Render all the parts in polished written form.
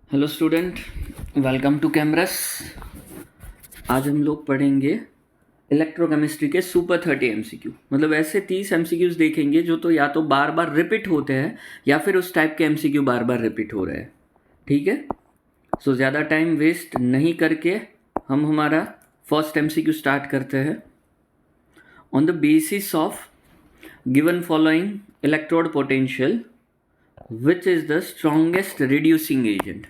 Hello student, welcome to कैमरस। आज हम लोग पढ़ेंगे इलेक्ट्रोकेमिस्ट्री के सुपर 30 एमसीक्यू। मतलब ऐसे 30 एमसीक्यूज देखेंगे जो तो या तो बार बार रिपीट होते हैं या फिर उस टाइप के एमसीक्यू बार बार रिपीट हो रहे हैं। ठीक है, सो ज़्यादा टाइम वेस्ट नहीं करके हम हमारा फर्स्ट एमसीक्यू स्टार्ट करते हैं। On the basis of given following electrode potential which is the strongest reducing agent.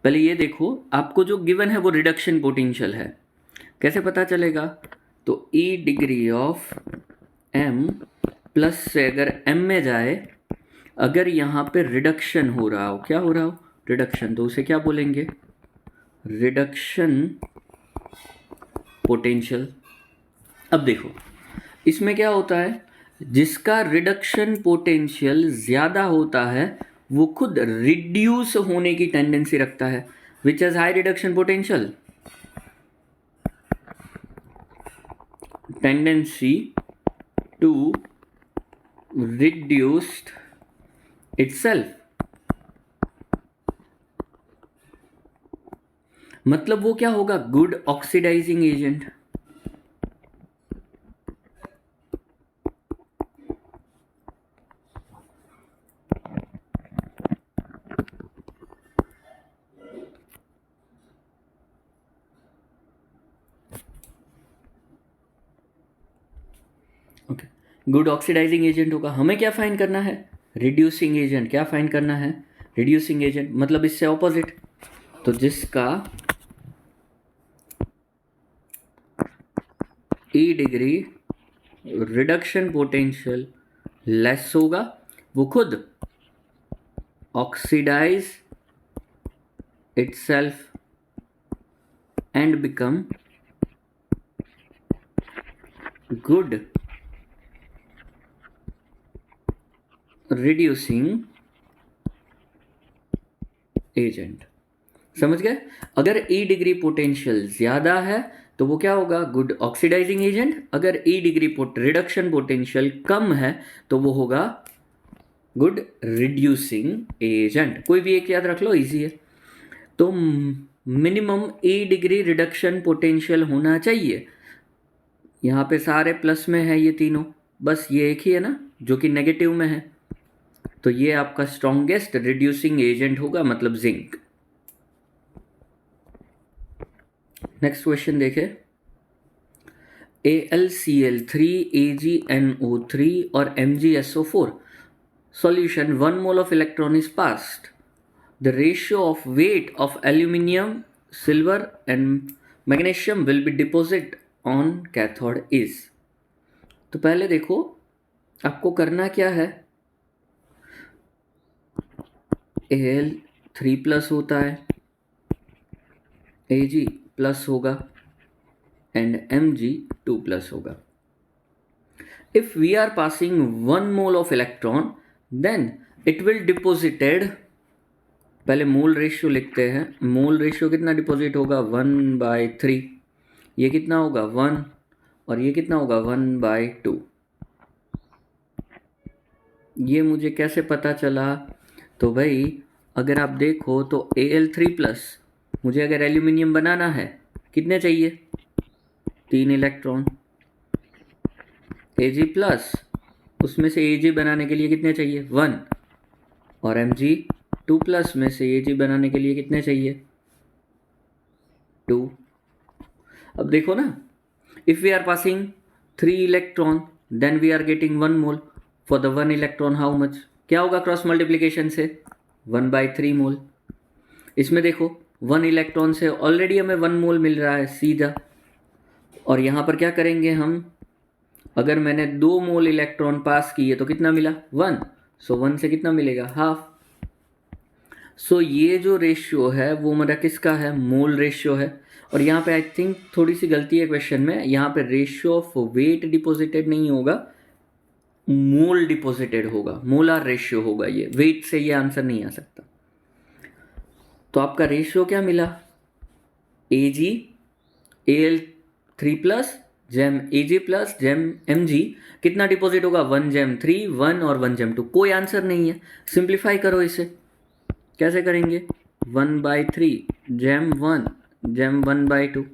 पहले ये देखो, आपको जो गिवन है वो रिडक्शन पोटेंशियल है। कैसे पता चलेगा? तो E degree of M plus से अगर M में जाए, अगर यहाँ पे रिडक्शन हो रहा हो, क्या हो रहा हो? रिडक्शन, तो उसे क्या बोलेंगे? Reduction potential. अब देखो इसमें क्या होता है, जिसका रिडक्शन पोटेंशियल ज़्यादा होता है वो खुद रिड्यूस होने की टेंडेंसी रखता है, which has high reduction potential, tendency to reduced itself. मतलब वो क्या होगा? Good oxidising agent. Okay, good oxidising agent होगा। हमें क्या फाइंड करना है? Reducing agent. क्या फाइंड करना है? रिड्यूसिंग एजेंट, मतलब इससे ऑपोजिट। तो जिसका E degree reduction potential less होगा, वो खुद oxidise itself and become good reducing agent. समझ गए? अगर ई डिग्री पोटेंशियल ज़्यादा है तो वो क्या होगा? Good oxidising agent. अगर ई डिग्री रिडक्शन पोटेंशियल कम है तो वो होगा गुड रिड्यूसिंग एजेंट। कोई भी एक याद रख लो, इजी है। तो मिनिमम ई डिग्री रिडक्शन पोटेंशियल होना चाहिए। यहाँ पे सारे प्लस में है ये तीनों, बस ये एक ही है ना जो कि नेगेटिव में है। तो ये आपका स्ट्रॉन्गेस्ट रिड्यूसिंग एजेंट होगा, मतलब जिंक। नेक्स्ट क्वेश्चन देखे, AlCl3, AgNO3 और MgSO4 solution 1 mole of electron is passed. The ratio of weight of aluminium, silver and magnesium will be deposited on cathode is. तो पहले देखो आपको करना क्या है। Al3 प्लस होता है, Ag प्लस होगा एंड Mg2 प्लस होगा। If we are passing 1 mole of electron, then it will deposited, पहले मोल रेशियो लिखते हैं। मोल रेशियो कितना डिपॉजिट होगा? 1/3। ये कितना होगा? 1। और ये कितना होगा? 1/2। ये मुझे कैसे पता चला? तो भाई अगर आप देखो तो Al3 प्लस, मुझे अगर एल्यूमिनियम बनाना है कितने चाहिए? 3 इलेक्ट्रॉन। Ag प्लस, उसमें से Ag बनाने के लिए कितने चाहिए? 1। और Mg2 प्लस में से Ag बनाने के लिए कितने चाहिए? 2। अब देखो ना, if we are passing 3 electron then we are getting 1 mole. For the 1 electron how much? क्या होगा क्रॉस मल्टीप्लीकेशन से? 1/3 मोल। इसमें देखो 1 इलेक्ट्रॉन से ऑलरेडी हमें 1 मोल मिल रहा है सीधा। और यहाँ पर क्या करेंगे हम? अगर मैंने 2 मोल इलेक्ट्रॉन पास किए तो कितना मिला? 1। सो 1 से कितना मिलेगा? हाफ। सो ये जो रेशियो है वो मेरा किसका है? मोल रेशियो है। और यहाँ पे आई थिंक थोड़ी सी गलती है क्वेश्चन में, यहाँ पे रेशियो ऑफ वेट डिपॉजिटेड नहीं होगा, मोल डिपॉजिटेड होगा, मोलार रेशियो होगा। ये वेट से ये आंसर नहीं आ सकता। तो आपका रेशियो क्या मिला? Ag Al3 प्लस जेम Ag प्लस जेम Mg कितना डिपॉजिट होगा? 1/3, 1 और 1/2। कोई आंसर नहीं है। सिंप्लीफाई करो इसे। कैसे करेंगे? 1/3 जैम 1 जैम 1/2।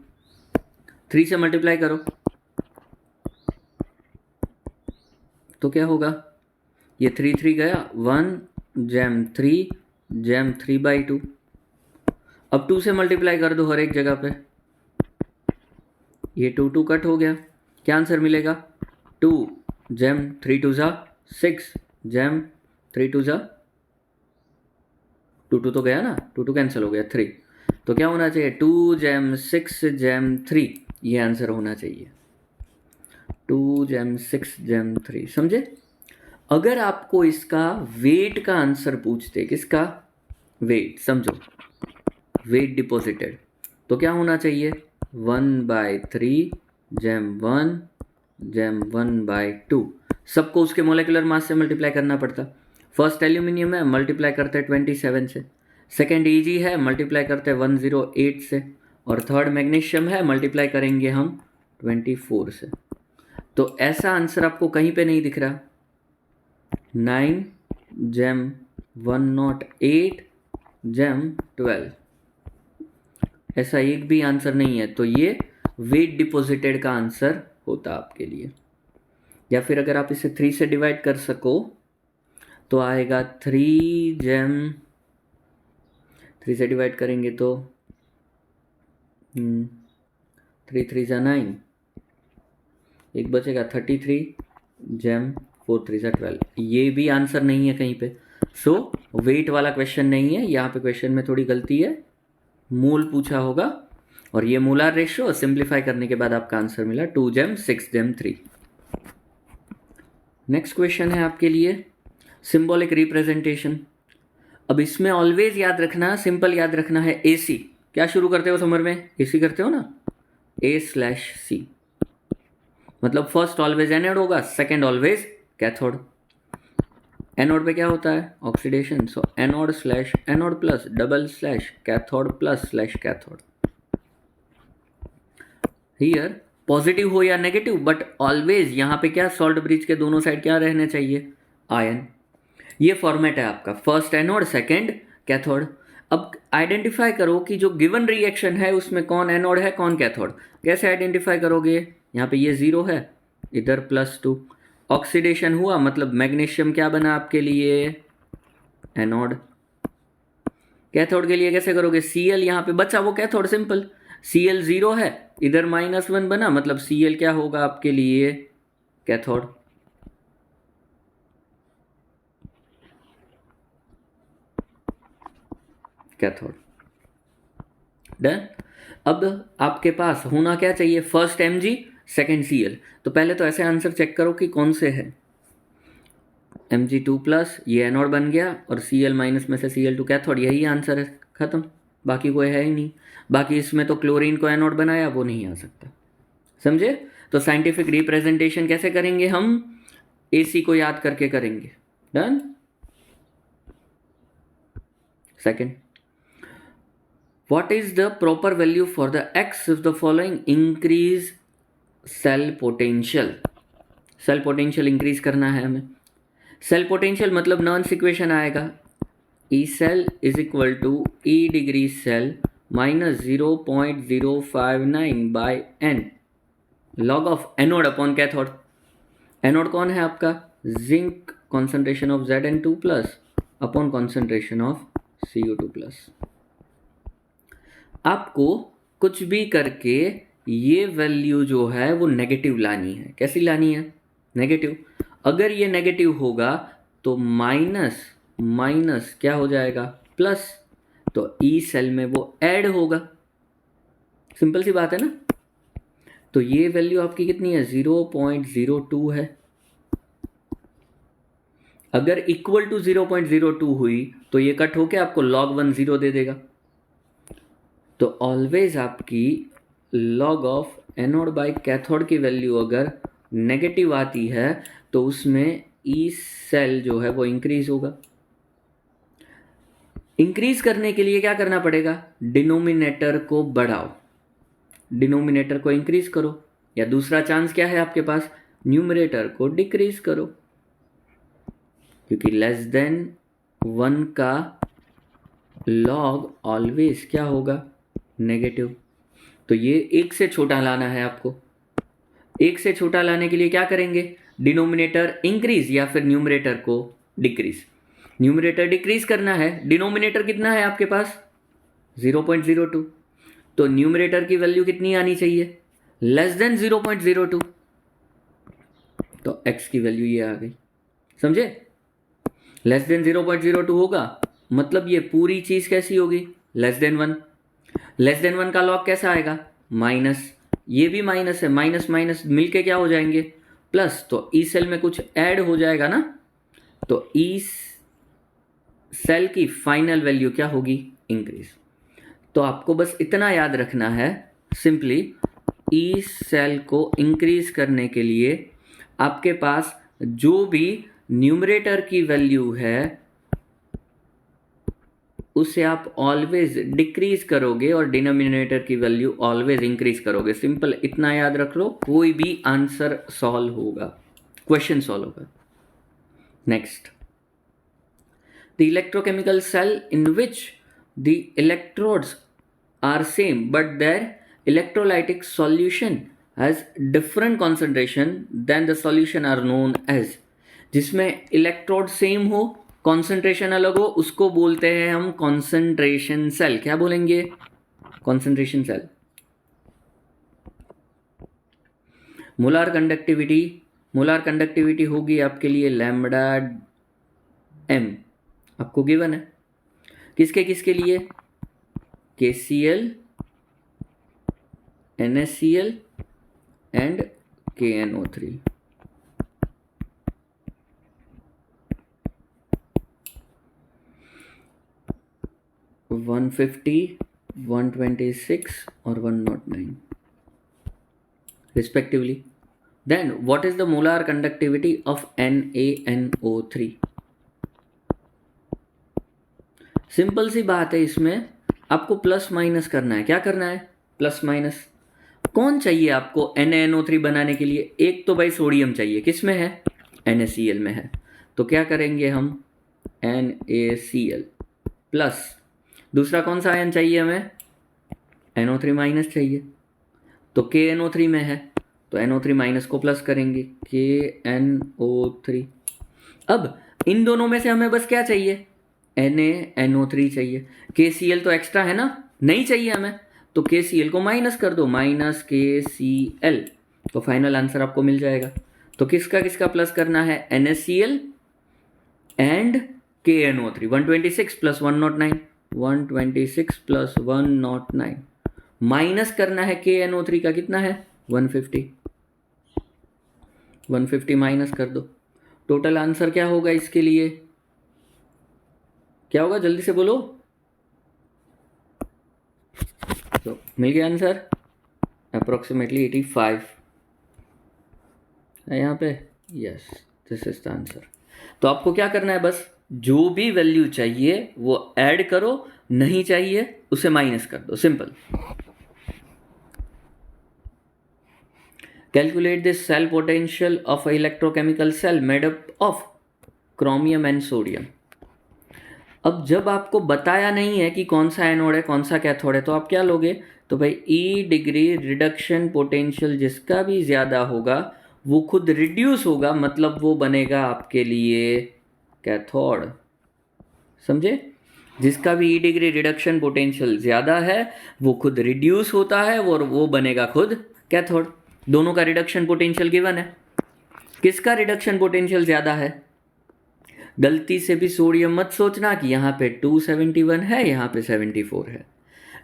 3 से मल्टीप्लाई करो तो क्या होगा, ये 3 3 गया, 1 जैम 3 जैम 3/2। अब 2 से मल्टीप्लाई कर दो हर एक जगह पे, ये 2 2 कट हो गया, क्या आंसर मिलेगा, 2 जैम 3 2 ज़ा 6 जैम 3 2 ज़ा 2 2 तो गया ना, 2 2 कैंसिल हो गया 3, तो क्या होना चाहिए 2 जैम 6 जैम 3, ये आंसर होना चाहिए 2 जैम 6 जैम 3। समझे। अगर आपको इसका वेट का आंसर पूछते, किसका वेट, समझो वेट डिपॉजिटेड, तो क्या होना चाहिए 1/3 जैम 1 जैम 1/2। सबको उसके मोलेकुलर मास से मल्टीप्लाई करना पड़ता। फर्स्ट एल्यूमिनियम है, मल्टीप्लाई करते हैं 27 से, सेकेंड ईजी है, मल्टीप्लाई करते हैं 108 से, और थर्ड मैग्नीशियम है, मल्टीप्लाई करेंगे हम 24 से। तो ऐसा आंसर आपको कहीं पे नहीं दिख रहा, 9 जैम 108 जैम 12, ऐसा एक भी आंसर नहीं है। तो ये वेट डिपॉजिटेड का आंसर होता आपके लिए। या फिर अगर आप इसे 3 से डिवाइड कर सको तो आएगा 3 जैम, 3 से डिवाइड करेंगे तो 3 3 ज़ा 9, एक बचेगा 33 जैम 4 3 ज़ा 12। ये भी आंसर नहीं है कहीं पे। सो वेट वाला क्वेश्चन नहीं है, यहाँ पे क्वेश्चन में थोड़ी गलती है, मूल पूछा होगा, और ये मूलर रेशियो सिंप्लीफाई करने के बाद आपका आंसर मिला 2 जैम 6 जैम 3। नेक्स्ट क्वेश्चन है आपके लिए सिंबॉलिक रिप्रेजेंटेशन। अब इसमें ऑलवेज याद रखना, सिंपल याद रखना है AC। क्या शुरू करते हो समर में, AC करते हो ना, A/C, मतलब फर्स्ट ऑलवेज एनोड होगा, सेकेंड ऑलवेज कैथोड। एनोड पे क्या होता है, oxidation, so anode slash anode plus double slash cathode plus slash cathode. Here positive हो या नेगेटिव, बट ऑलवेज यहाँ पे क्या, सॉल्ट ब्रिज के दोनों साइड क्या रहने चाहिए, आयन। ये फॉर्मेट है आपका, फर्स्ट एनोड सेकेंड कैथोड। अब आइडेंटिफाई करो कि जो गिवन रिएक्शन है उसमें कौन एनोड है कौन कैथोड। कैसे आइडेंटिफाई करोगे, यहाँ पे ये 0 है, इधर +2, ऑक्सीडेशन हुआ, मतलब मैग्नीशियम क्या बना आपके लिए, एनोड। कैथोड के लिए कैसे करोगे, Cl यहाँ पे बचा वो कैथोड, सिंपल, Cl 0 है, इधर -1 बना, मतलब Cl क्या होगा आपके लिए, कैथोड। Cathode done. अब आपके पास होना क्या चाहिए, फर्स्ट Mg सेकेंड Cl। तो पहले तो ऐसे आंसर चेक करो कि कौन से है, Mg2+, ये एनोड बन गया, और Cl- में से Cl2 कैथोड, यही आंसर है, खत्म, बाकी कोई है ही नहीं। बाकी इसमें तो क्लोरीन को एनोड बनाया, वो नहीं आ सकता। समझे। तो साइंटिफिक रिप्रेजेंटेशन कैसे करेंगे हम, AC को याद करके करेंगे। Done. Second, what is the proper value for the X if the following increase cell potential। Cell potential increase करना है हमें। सेल पोटेंशियल मतलब नॉन इक्वेशन आएगा, E cell is equal to E degree cell minus 0.059/n log of anode upon cathode. Anode कौन है आपका, zinc, concentration of Zn2+ upon concentration of Cu2+। आपको कुछ भी करके ये वैल्यू जो है वो नेगेटिव लानी है। कैसी लानी है, नेगेटिव। अगर ये नेगेटिव होगा तो माइनस माइनस क्या हो जाएगा, प्लस, तो ई सेल में वो ऐड होगा, सिंपल सी बात है ना। तो ये वैल्यू आपकी कितनी है, 0.02 है। अगर इक्वल टू 0.02 हुई तो ये कट होके आपको log1 0 दे देगा। तो ऑलवेज आपकी log of anode by cathode की वैल्यू अगर नेगेटिव आती है तो उसमें ई सेल जो है वो इंक्रीज होगा। इंक्रीज करने के लिए क्या करना पड़ेगा, डिनोमिनेटर को बढ़ाओ, डिनोमिनेटर को इंक्रीज करो, या दूसरा चांस क्या है आपके पास, न्यूमरेटर को डिक्रीज करो, क्योंकि लेस देन 1 का लॉग ऑलवेज क्या होगा, नेगेटिव। तो ये एक से छोटा लाना है आपको। एक से छोटा लाने के लिए क्या करेंगे, डिनोमिनेटर इंक्रीज या फिर न्यूमरेटर को डिक्रीज। न्यूमरेटर डिक्रीज करना है, डिनोमिनेटर कितना है आपके पास 0.02, तो न्यूमरेटर की वैल्यू कितनी आनी चाहिए, लेस देन 0.02। तो x की वैल्यू ये आ गई, समझे, लेस देन 0.02 होगा, मतलब ये पूरी चीज कैसी होगी, लेस देन 1। लेस देन 1 का लॉग कैसा आएगा, माइनस, ये भी माइनस है, माइनस माइनस मिलके क्या हो जाएंगे, प्लस। तो ई सेल में कुछ ऐड हो जाएगा ना, तो ई सेल की फाइनल वैल्यू क्या होगी, इंक्रीज। तो आपको बस इतना याद रखना है, सिंपली ई सेल को इंक्रीज करने के लिए आपके पास जो भी न्यूमरेटर की वैल्यू है उसे आप ऑलवेज डिक्रीज करोगे और डिनोमिनेटर की वैल्यू ऑलवेज इंक्रीज करोगे। सिंपल इतना याद रख लो, कोई भी आंसर सॉल्व होगा, क्वेश्चन सॉल्व होगा। Next, the electrochemical cell in which the electrodes are same but their electrolytic solution has different concentration than the solution are known as। जिसमें electrode same हो, कॉन्सेंट्रेशन अलग हो, उसको बोलते हैं हम कॉन्सेंट्रेशन सेल। क्या बोलेंगे, concentration cell. Molar conductivity, molar conductivity होगी आपके लिए लैम्बडा एम, आपको गिवन है। किसके किसके लिए, KCl, NaCl and KNO3। One 150, 126 और 109 respectively। Then what is the molar conductivity of NaNO3? Simple सी बात है, इसमें आपको प्लस माइनस करना है। क्या करना है, प्लस माइनस। कौन चाहिए आपको NaNO3 बनाने के लिए, एक तो भाई सोडियम चाहिए, किस में है, NaCl में है। तो क्या करेंगे हम, NaCl प्लस, दूसरा कौन सा आयन चाहिए हमें, NO3 माइनस चाहिए, तो KNO3 में है, तो NO3 माइनस को प्लस करेंगे, KNO3। अब इन दोनों में से हमें बस क्या चाहिए, NaNO3 चाहिए। KCl तो एक्स्ट्रा है ना, नहीं चाहिए हमें, तो KCl को माइनस कर दो, माइनस KCl, तो फाइनल आंसर आपको मिल जाएगा। तो किसका किसका प्लस करना है, NaCl and KNO3। 126 plus 109, 126 plus 109, minus करना है KNO3 का, कितना है 150, 150 माइनस कर दो। टोटल आंसर क्या होगा इसके लिए, क्या होगा जल्दी से बोलो। तो मिल गया आंसर अप्रोक्सीमेटली 85 है यहाँ पे, yes this is the answer. तो आपको क्या करना है, बस जो भी वैल्यू चाहिए वो ऐड करो, नहीं चाहिए उसे माइनस कर दो, simple. Calculate this cell potential of a electrochemical cell made up of chromium and sodium. अब जब आपको बताया नहीं है कि कौन सा एनोड है कौन सा कैथोड है, तो आप क्या लोगे, तो भाई ई डिग्री रिडक्शन पोटेंशियल जिसका भी ज़्यादा होगा वो खुद रिड्यूस होगा, मतलब वो बनेगा आपके लिए कैथोड, समझे। जिसका भी ई डिग्री रिडक्शन पोटेंशियल ज़्यादा है वो खुद रिड्यूस होता है और वो बनेगा खुद कैथोड। दोनों का रिडक्शन पोटेंशियल गिवन है, किसका रिडक्शन पोटेंशियल ज़्यादा है। गलती से भी सोडियम मत सोचना कि यहाँ पे 271 है यहाँ पे 74 है,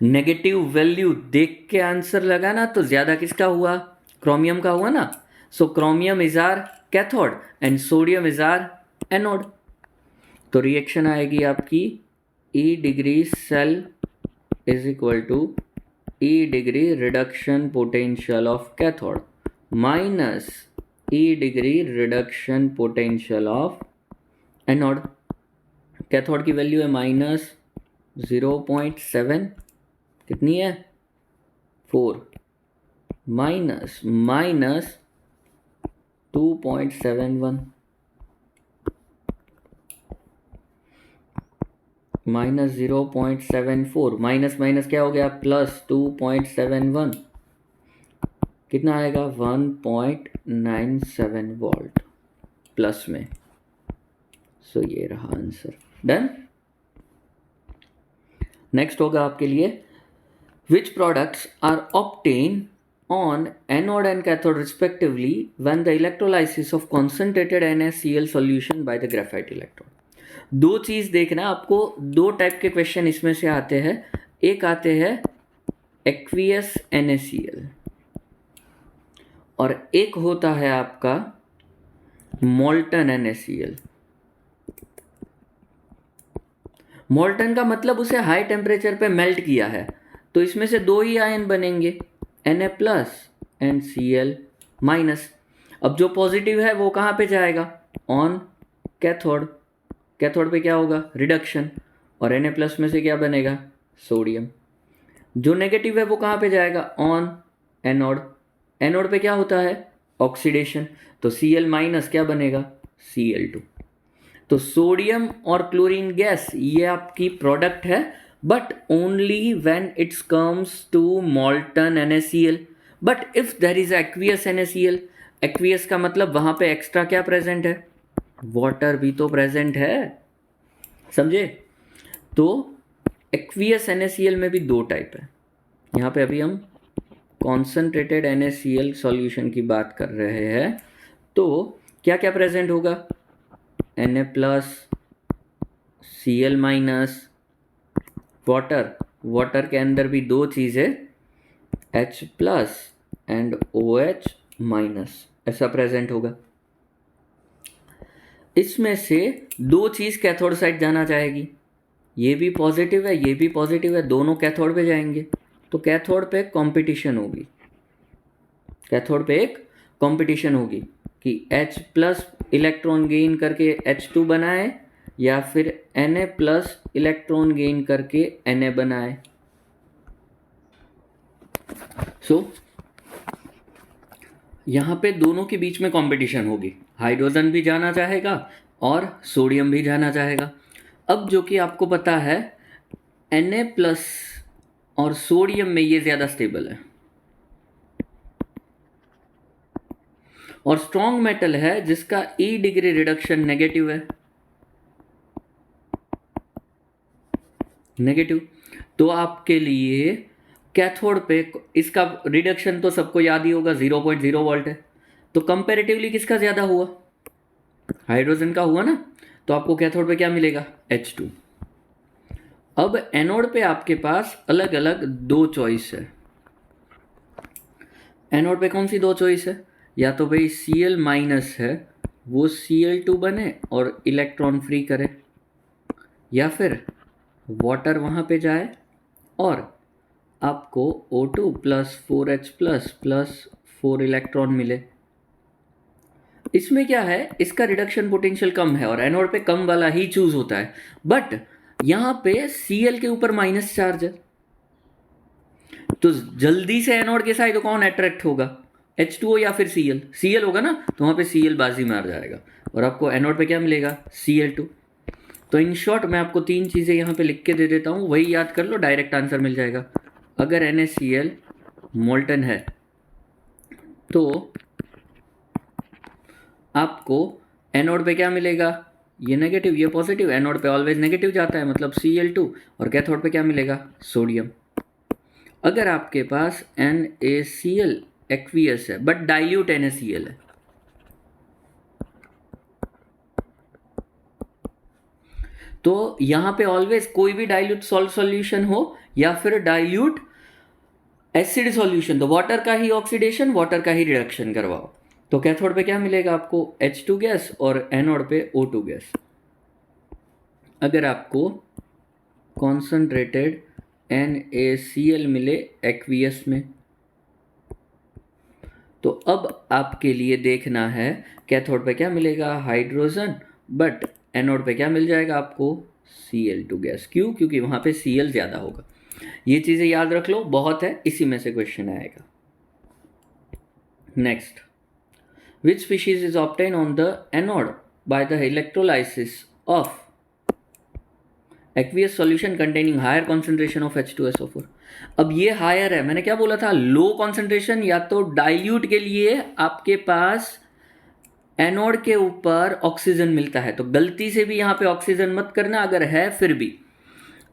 नेगेटिव वैल्यू देख के आंसर लगाना। तो ज़्यादा किसका हुआ, क्रोमियम का हुआ ना, so chromium is our cathode and sodium is our anode. तो रिएक्शन आएगी आपकी E degree cell is equal to E degree reduction potential of cathode minus E degree reduction potential of anode. Cathode की value है minus 0.7, कितनी है 4, minus minus 2.71, -0.74, minus minus क्या हो गया, +2.71, कितना आएगा 1.97 वोल्ट प्लस में। सो ये रहा आंसर। डन। नेक्स्ट होगा आपके लिए, which products are obtain on anode and cathode respectively when the electrolysis of concentrated NaCl solution by the graphite electrode। दो चीज देखना आपको, दो टाइप के क्वेश्चन इसमें से आते हैं। एक आते हैं एक्वियस NaCl और एक होता है आपका मोल्टन NaCl। मोल्टन का मतलब उसे हाई टेम्परेचर पे मेल्ट किया है, तो इसमें से दो ही आयन बनेंगे, Na plus and Cl minus. अब जो पॉजिटिव है वो कहाँ पे जाएगा, ऑन कैथोड। कैथोड पे क्या होगा, रिडक्शन, और Na प्लस में से क्या बनेगा, सोडियम। जो नेगेटिव है वो कहाँ पे जाएगा, ऑन एनोड। एनोड पे क्या होता है, ऑक्सीडेशन, तो Cl माइनस क्या बनेगा, Cl2। तो सोडियम और क्लोरीन गैस ये आपकी प्रोडक्ट है, but only when it's comes to molten NaCl। But if there is aqueous NaCl, aqueous का मतलब वहां पे एक्स्ट्रा क्या प्रेजेंट है, वाटर भी तो प्रेजेंट है, समझे। तो एक्वियस NaCl में भी दो टाइप है। यहाँ पे अभी हम कॉन्सेंट्रेटेड NaCl सॉल्यूशन की बात कर रहे हैं, तो क्या क्या प्रेजेंट होगा, Na plus, Cl minus, water. Water के अंदर भी दो चीज़ें, H plus and OH minus, ऐसा प्रेजेंट होगा। इसमें से दो चीज़ कैथोड साइड जाना चाहेगी, ये भी पॉजिटिव है ये भी पॉजिटिव है, दोनों कैथोड पे जाएंगे, तो कैथोड पे कंपटीशन होगी। कैथोड पे एक कंपटीशन होगी कि H प्लस इलेक्ट्रॉन गेन करके H2 बनाए या फिर Na प्लस इलेक्ट्रॉन गेन करके Na बनाए। सो यहाँ पे दोनों के बीच में कंपटीशन होगी, हाइड्रोजन भी जाना चाहेगा और सोडियम भी जाना चाहेगा। अब जो कि आपको पता है Na प्लस और सोडियम में ये ज़्यादा स्टेबल है और स्ट्रॉन्ग मेटल है जिसका E डिग्री रिडक्शन नेगेटिव है, नेगेटिव। तो आपके लिए कैथोड पे इसका रिडक्शन तो सबको याद ही होगा, 0.0 वोल्ट है, तो कंपैरेटिवली किसका ज़्यादा हुआ, हाइड्रोजन का हुआ ना। तो आपको कैथोड पे क्या मिलेगा, H2। अब एनोड पे आपके पास अलग अलग दो चॉइस है। एनोड पे कौन सी दो चॉइस है, या तो भाई Cl माइनस है वो Cl2 बने और इलेक्ट्रॉन फ्री करे, या फिर वाटर वहाँ पे जाए और आपको O2 plus 4H plus plus 4 electron मिले। इसमें क्या है, इसका रिडक्शन पोटेंशियल कम है और एनोड पे कम वाला ही चूज होता है, बट यहाँ पे Cl के ऊपर माइनस चार्ज है, तो जल्दी से एनोड के साइड कौन अट्रैक्ट होगा, H2O या फिर Cl। Cl होगा ना, तो वहाँ पे Cl बाजी मार जाएगा और आपको एनोड पे क्या मिलेगा, Cl2। तो इन शॉर्ट मैं आपको तीन चीज़ें यहाँ पे लिख के दे देता हूँ, वही याद कर लो, डायरेक्ट आंसर मिल जाएगा। अगर NaCl मोल्टन है तो आपको एनोड पे क्या मिलेगा, ये नेगेटिव ये पॉजिटिव, एनोड पे ऑलवेज नेगेटिव जाता है मतलब Cl2, और कैथोड पे क्या मिलेगा, सोडियम। अगर आपके पास NaCl एक्वियस है बट डाइल्यूट NaCl है, तो यहां पे ऑलवेज कोई भी डाइल्यूट सॉल्ट सॉल्यूशन हो या फिर डाइल्यूट एसिड सॉल्यूशन, तो वाटर का ही ऑक्सीडेशन वाटर का ही रिडक्शन करवाओ, तो कैथोड पे क्या मिलेगा आपको, H2 गैस और एनोड पे O2 गैस। अगर आपको कॉन्सेंट्रेटेड NaCl मिले एक्वियस में, तो अब आपके लिए देखना है कैथोड पे क्या मिलेगा, हाइड्रोजन, बट एनोड पे क्या मिल जाएगा आपको, Cl2 गैस। क्यों, क्योंकि वहाँ पे Cl ज़्यादा होगा। ये चीज़ें याद रख लो, बहुत है, इसी में से क्वेश्चन आएगा। Next, which species is obtain on the anode by the electrolysis of aqueous solution containing higher concentration of H2SO4। अब ये हायर है, मैंने क्या बोला था, लो कॉन्सेंट्रेशन या तो डाइल्यूट के लिए आपके पास एनोड के ऊपर ऑक्सीजन मिलता है, तो गलती से भी यहाँ पे ऑक्सीजन मत करना, अगर है फिर भी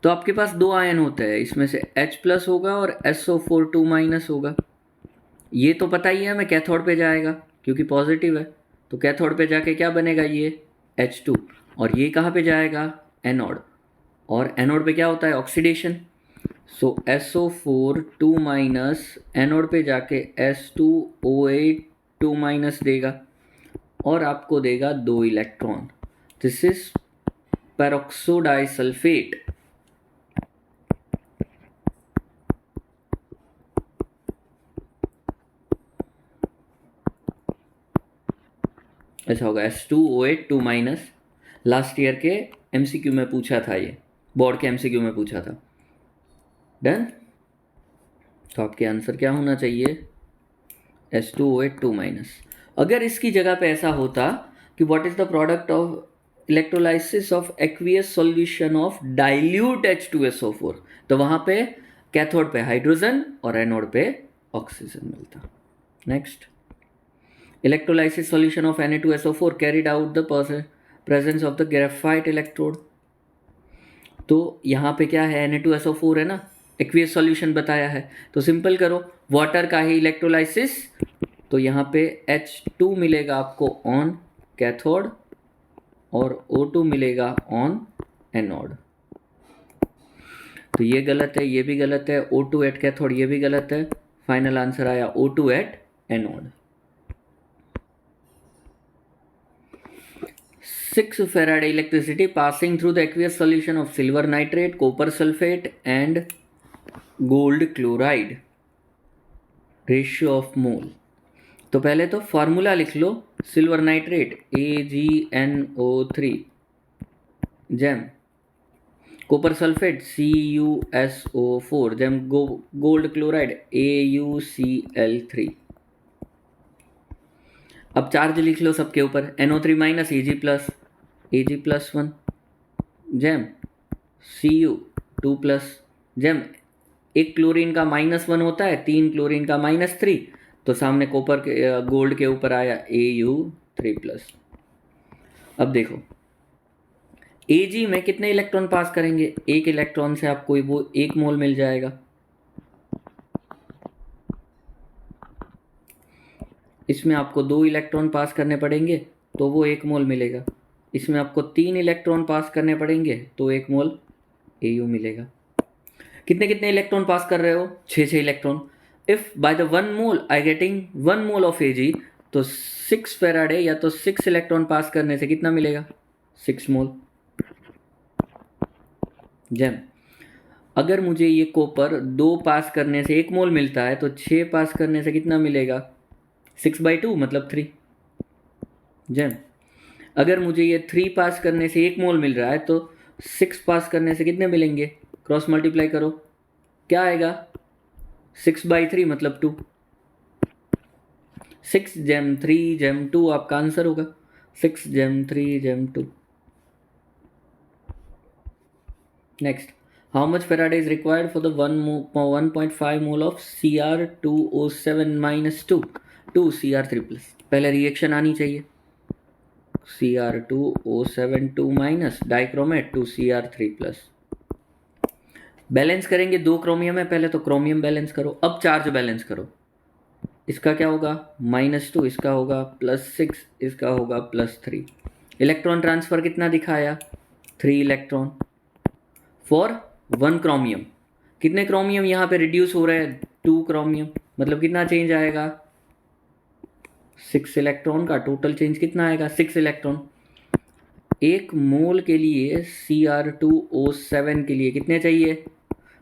तो आपके पास दो आयन होते हैं, इसमें से H प्लस होगा और SO4 2 माइनस होगा। ये तो पता ही है, मैं कैथोड पे जाएगा क्योंकि पॉजिटिव है, तो कैथोड पे जाके क्या बनेगा, ये H2, और ये कहाँ पे जाएगा, एनोड, और एनोड पे क्या होता है, ऑक्सीडेशन। सो SO4 2 माइनस एनोड पे जाके S2O8 2 माइनस देगा और आपको देगा 2 electron. This is peroxo disulphate. ऐसा होगा S2O8 2 माइनस। लास्ट ईयर के MCQ में पूछा था, ये बोर्ड के MCQ में पूछा था। डन। तो आपके आंसर क्या होना चाहिए, S2O8 2 माइनस। अगर इसकी जगह पे ऐसा होता कि what is the product of electrolysis of aqueous solution of dilute H2SO4, तो वहां पे कैथोड पे हाइड्रोजन और एनोड पे ऑक्सीजन मिलता। Next, electrolysis solution of Na2SO4 carried out the presence of the graphite electrode। तो यहाँ पे क्या है, Na2SO4 है ना, एक्वियस सॉल्यूशन बताया है, तो सिंपल करो, वाटर का ही इलेक्ट्रोलाइसिस, तो यहाँ पे H2 मिलेगा आपको ऑन कैथोड और O2 मिलेगा ऑन एनोड। तो ये गलत है, ये भी गलत है, O2 एट कैथोड ये भी गलत है, फाइनल आंसर आया O2 at anode. 6 Faraday electricity passing through the aqueous solution of silver nitrate, copper sulfate and gold chloride, ratio of mole। तो पहले तो फार्मूला लिख लो, सिल्वर नाइट्रेट AgNO3 जेम, कॉपर सल्फेट CuSO4 जेम, गोल्ड क्लोराइड AuCl3। अब charge लिख लो सबके ऊपर, NO3 माइनस Ag+1 जेम, Cu2 प्लस जेम, एक क्लोरीन का -1 होता है, 3 क्लोरीन का -3, तो सामने कॉपर के गोल्ड के ऊपर आया Au3+। अब देखो Ag में कितने इलेक्ट्रॉन पास करेंगे, एक इलेक्ट्रॉन से आपको वो 1 मोल मिल जाएगा, इसमें आपको 2 इलेक्ट्रॉन पास करने पड़ेंगे तो वो 1 मोल मिलेगा, इसमें आपको 3 इलेक्ट्रॉन पास करने पड़ेंगे तो 1 मोल Au मिलेगा। कितने कितने इलेक्ट्रॉन पास कर रहे हो, 6 electron. If by the 1 mole I getting 1 mole of Ag, तो 6 फेराडे या तो 6 इलेक्ट्रॉन पास करने से कितना मिलेगा, 6 मोल जेम। अगर मुझे ये कॉपर 2 पास करने से 1 मोल मिलता है तो 6 पास करने से कितना मिलेगा, 6/2 मतलब 3 जेम। अगर मुझे ये 3 पास करने से 1 मोल मिल रहा है तो 6 पास करने से कितने मिलेंगे, क्रॉस मल्टीप्लाई करो, क्या आएगा, 6/3 मतलब 2, 6 जेम 3 जेम 2 आपका आंसर होगा, 6 जेम 3 जेम 2। Next, how much faraday is required for the 1.5 mole of Cr2O7 -2 Cr3+। पहले रिएक्शन आनी चाहिए, Cr2O7 2- डाइक्रोमेट 2 Cr3+। बैलेंस करेंगे, 2 क्रोमियम है, पहले तो क्रोमियम बैलेंस करो, अब चार्ज बैलेंस करो। इसका क्या होगा, -2, इसका होगा +6, इसका होगा +3। इलेक्ट्रॉन ट्रांसफर कितना दिखाया, 3 इलेक्ट्रॉन फॉर 1 क्रोमियम। कितने क्रोमियम यहाँ पे रिड्यूस हो रहे हैं, 2 क्रोमियम, मतलब कितना चेंज आएगा, 6 इलेक्ट्रॉन का टोटल चेंज कितना आएगा, 6 इलेक्ट्रॉन। 1 मोल के लिए Cr2O7 के लिए कितने चाहिए,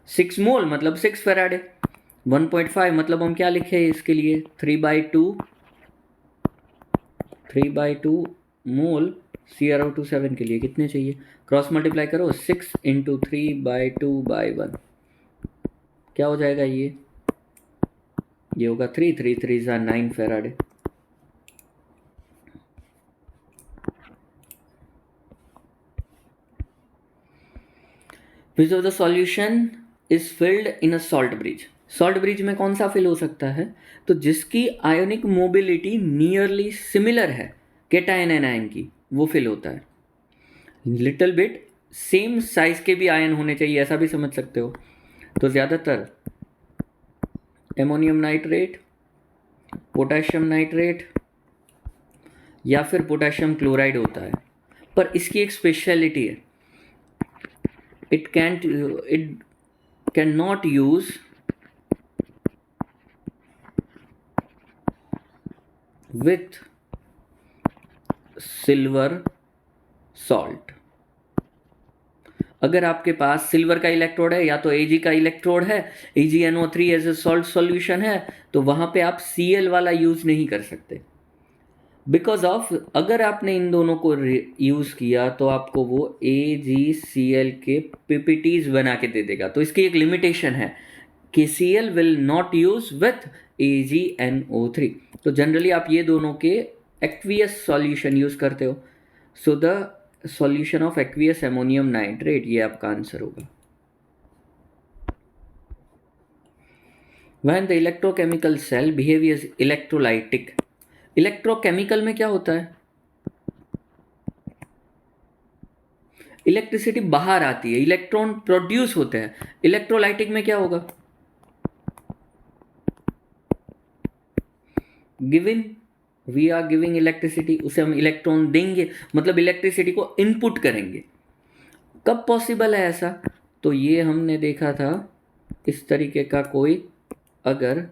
6 मोल मतलब 6 फेराडे। 1.5 मतलब हम क्या लिखे इसके लिए, 3/2 मोल Cr2O7 के लिए कितने चाहिए, क्रॉस मल्टीप्लाई करो, 6 × 3/2/1 क्या हो जाएगा, ये होगा 3 3 3 9 Faraday. Which of the solution is filled in a salt bridge. Salt bridge में कौन सा फिल हो सकता है? तो जिसकी आयोनिक मोबिलिटी नियरली सिमिलर है केटायन एनायन की, वो फिल होता है। लिटिल बिट सेम साइज के भी आयन होने चाहिए, ऐसा भी समझ सकते हो। तो ज़्यादातर एमोनियम नाइट्रेट, पोटेशियम नाइट्रेट या फिर पोटेशियम क्लोराइड होता है। पर इसकी एक स्पेशलिटी है, it can not use with silver salt. अगर आपके पास सिल्वर का इलेक्ट्रोड है या तो Ag का इलेक्ट्रोड है, AgNO3 as a salt solution है, तो वहां पे आप Cl वाला यूज नहीं कर सकते। बिकॉज ऑफ अगर आपने इन दोनों को यूज किया तो आपको वो AgCl के PPTs बना के दे देगा। तो इसकी एक लिमिटेशन है कि Cl will not use with AgNO3। तो जनरली आप ये दोनों के एक्वियस सॉल्यूशन यूज करते हो। So the solution of aqueous ammonium nitrate, ये आपका आंसर होगा। When the electrochemical cell behaves electrolytic, electrochemical में क्या होता है? इलेक्ट्रिसिटी बाहर आती है, इलेक्ट्रॉन प्रोड्यूस होते हैं। इलेक्ट्रोलाइटिक में क्या होगा? Giving, we are giving electricity, उसे हम इलेक्ट्रॉन देंगे, मतलब इलेक्ट्रिसिटी को इनपुट करेंगे। कब पॉसिबल है ऐसा? तो ये हमने देखा था इस तरीके का कोई, अगर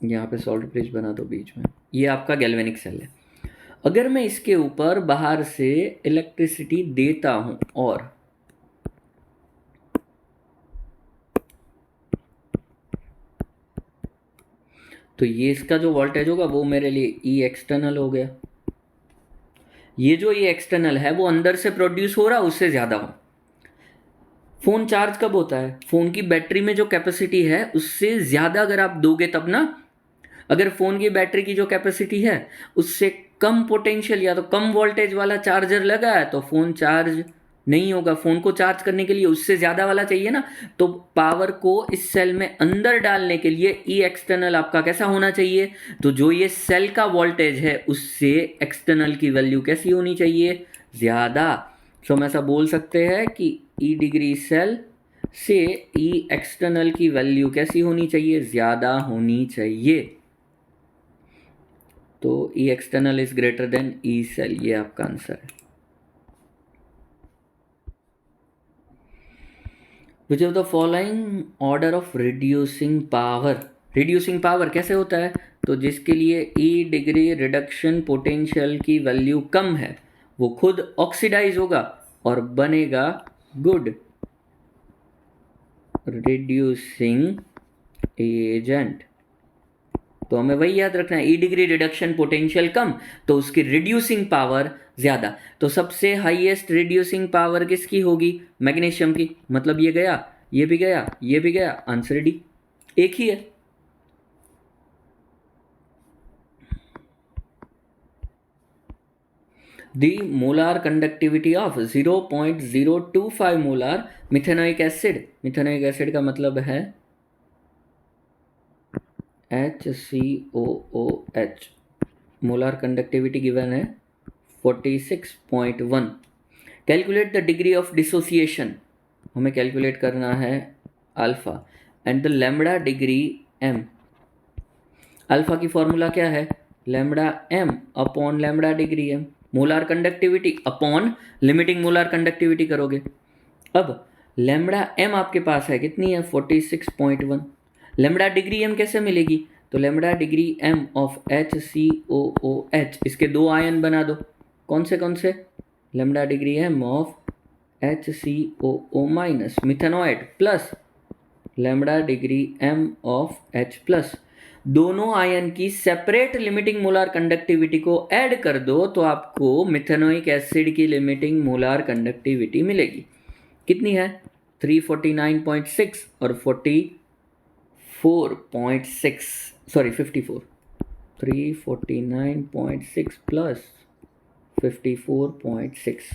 यहाँ पे सॉल्ट ब्रिज बना दो बीच में, ये आपका गैल्वेनिक सेल है। अगर मैं इसके ऊपर बाहर से इलेक्ट्रिसिटी देता हूं और तो ये इसका जो वोल्टेज होगा वो मेरे लिए ई एक्सटर्नल हो गया। ये जो ई एक्सटर्नल है वो अंदर से प्रोड्यूस हो रहा, उससे ज़्यादा हो। फ़ोन चार्ज कब होता है? फ़ोन की बैटरी में जो कैपेसिटी है उससे ज़्यादा अगर आप दोगे तब ना। अगर फ़ोन की बैटरी की जो कैपेसिटी है उससे कम पोटेंशियल या तो कम वोल्टेज वाला चार्जर लगा है तो फ़ोन चार्ज नहीं होगा। फ़ोन को चार्ज करने के लिए उससे ज़्यादा वाला चाहिए ना। तो पावर को इस सेल में अंदर डालने के लिए ई एक्सटर्नल आपका कैसा होना चाहिए? तो जो ये सेल का वोल्टेज है उससे एक्सटर्नल की वैल्यू कैसी होनी चाहिए? ज़्यादा। सो हम ऐसा बोल सकते हैं कि ई डिग्री सेल से ई एक्सटर्नल की वैल्यू कैसी होनी चाहिए? ज़्यादा होनी चाहिए। तो E external is greater than E cell, ये आपका आंसर है। Which of the following order of reducing power, reducing power कैसे होता है? तो जिसके लिए ई डिग्री रिडक्शन पोटेंशियल की वैल्यू कम है वो खुद ऑक्सीडाइज होगा और बनेगा गुड रिड्यूसिंग एजेंट। तो हमें वही याद रखना है, ई डिग्री रिडक्शन पोटेंशियल कम तो उसकी रिड्यूसिंग पावर ज़्यादा। तो सबसे हाईएस्ट रिड्यूसिंग पावर किसकी होगी? मैग्नीशियम की। मतलब ये गया, ये भी गया, ये भी गया, आंसर डी एक ही है। The molar conductivity of 0.025 molar methanoic acid, methanoic acid का मतलब है HCOOH, मोलार कंडक्टिविटी गिवन है 46.1। Calculate the degree of dissociation, हमें कैलकुलेट करना है alpha and the lambda degree M. Alpha की फॉर्मूला क्या है? Lambda M upon lambda degree M. Molar conductivity upon limiting molar conductivity करोगे। अब लैम्बडा एम आपके पास है कितनी है? 46.1। लैम्बडा डिग्री एम कैसे मिलेगी? तो lambda degree M of HCOOH, इसके दो आयन बना दो। कौन से? Lambda degree M of HCOO minus मिथेनॉइड plus lambda degree M of H plus. दोनों आयन की सेपरेट लिमिटिंग मोलार कंडक्टिविटी को ऐड कर दो तो आपको मिथेनोइक एसिड की लिमिटिंग मोलार कंडक्टिविटी मिलेगी। कितनी है? 349.6 और 54.6, सॉरी 54। 349.6 प्लस 54.6।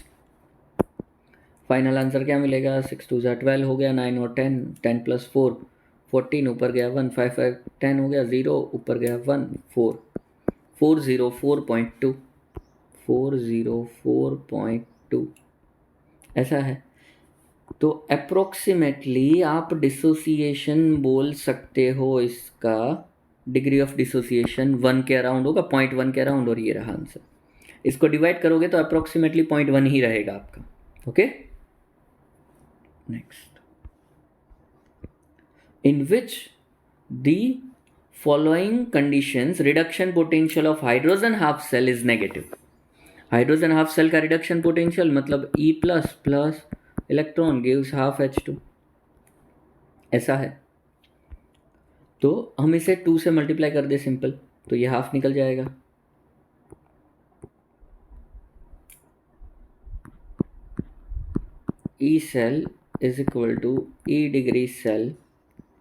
फाइनल आंसर क्या मिलेगा? 6 2 12 हो गया, 9 और 10, 10 प्लस 4 14, ऊपर गया 1, 5 5 10 हो गया, 0 ऊपर गया 1 4, 404.2, 404.2 ऐसा है। तो अप्रोक्सीमेटली आप डिसोसिएशन बोल सकते हो, इसका डिग्री ऑफ डिसोसिएशन 1 के अराउंड होगा, 0.1 के अराउंड, और ये रहा आंसर। इसको डिवाइड करोगे तो अप्रोक्सीमेटली 0.1 ही रहेगा आपका। Okay, next, in which the following conditions reduction potential of hydrogen half cell is negative. Hydrogen half cell का रिडक्शन पोटेंशियल मतलब E plus plus electron gives half H2, ऐसा है। तो हम इसे 2 से मल्टीप्लाई कर दे सिंपल, तो ये हाफ निकल जाएगा। E cell is equal to E degree cell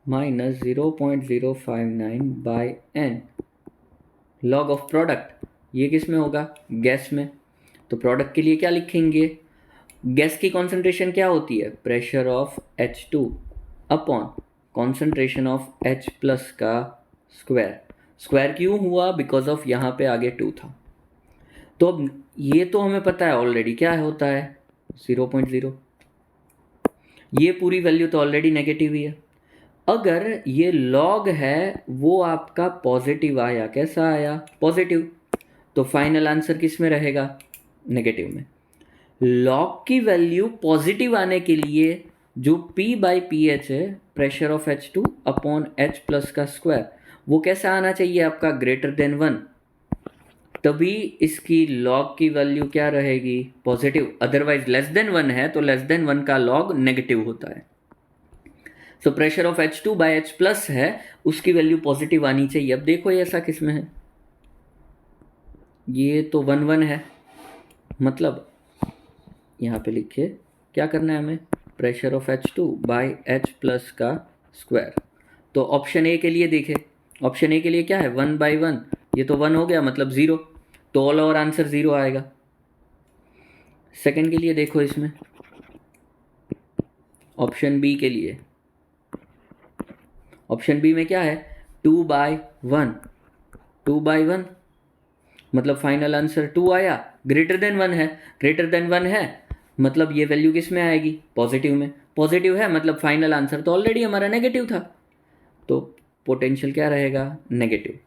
minus 0.059 by N log of product. ये किस में होगा? गैस में। तो प्रोडक्ट के लिए क्या लिखेंगे? गैस की कॉन्सेंट्रेशन क्या होती है? Pressure of H2 upon concentration of H plus का स्क्वायर। स्क्वायर क्यों हुआ? बिकॉज ऑफ यहाँ पे आगे 2 था। तो अब ये तो हमें पता है ऑलरेडी क्या होता है, 0.0। ये पूरी वैल्यू तो ऑलरेडी नेगेटिव ही है। अगर ये लॉग है वो आपका पॉजिटिव आया, कैसा आया? पॉजिटिव। तो फाइनल आंसर किस में रहेगा? नेगेटिव में। लॉग की वैल्यू पॉजिटिव आने के लिए जो P/pH है, pressure of H2 upon H plus का स्क्वायर, वो कैसा आना चाहिए आपका? Greater than 1। तभी इसकी लॉग की वैल्यू क्या रहेगी? पॉजिटिव। अदरवाइज लेस देन 1 है तो लेस देन 1 का लॉग नेगेटिव होता है। तो pressure of H2 by H plus है, उसकी वैल्यू पॉजिटिव आनी चाहिए। अब देखो ये ऐसा किस में है? ये तो 1 1 है, मतलब यहाँ पे लिखिए क्या करना है हमें? Pressure of H2 by H plus का स्क्वायर। तो ऑप्शन ए के लिए देखें, ऑप्शन ए के लिए क्या है? 1/1, ये तो 1 हो गया मतलब 0, तो ऑल ओवर आंसर 0 आएगा। सेकंड के लिए देखो, इसमें ऑप्शन बी के लिए, ऑप्शन बी में क्या है? 2/1, 2/1 मतलब फाइनल आंसर 2 आया। ग्रेटर देन 1 है, ग्रेटर देन 1 है मतलब ये वैल्यू किस में आएगी? पॉजिटिव में। पॉजिटिव है मतलब फाइनल आंसर तो ऑलरेडी हमारा नेगेटिव था, तो पोटेंशियल क्या रहेगा? नेगेटिव।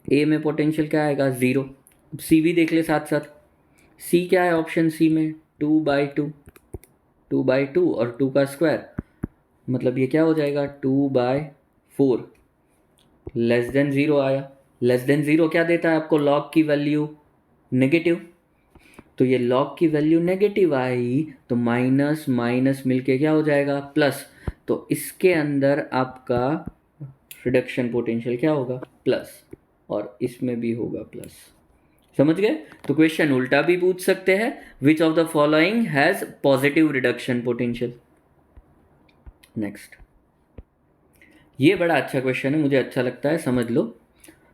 ए में पोटेंशियल क्या आएगा? 0। सी भी देख ले साथ साथ। सी क्या है ऑप्शन सी में? 2/2, 2/2 और 2 का स्क्वायर, मतलब ये क्या हो जाएगा? 2/4। लेस देन 0 आया। लेस देन 0 क्या देता है आपको? लॉग की वैल्यू नेगेटिव। तो ये लॉग की वैल्यू नेगेटिव आई तो माइनस माइनस मिलके क्या हो जाएगा? प्लस। तो इसके अंदर आपका रिडक्शन पोटेंशियल क्या होगा? प्लस, और इसमें भी होगा प्लस। समझ गए? तो क्वेश्चन उल्टा भी पूछ सकते हैं, विच of the following has positive reduction potential. Next, ये बड़ा अच्छा क्वेश्चन है, मुझे अच्छा लगता है, समझ लो।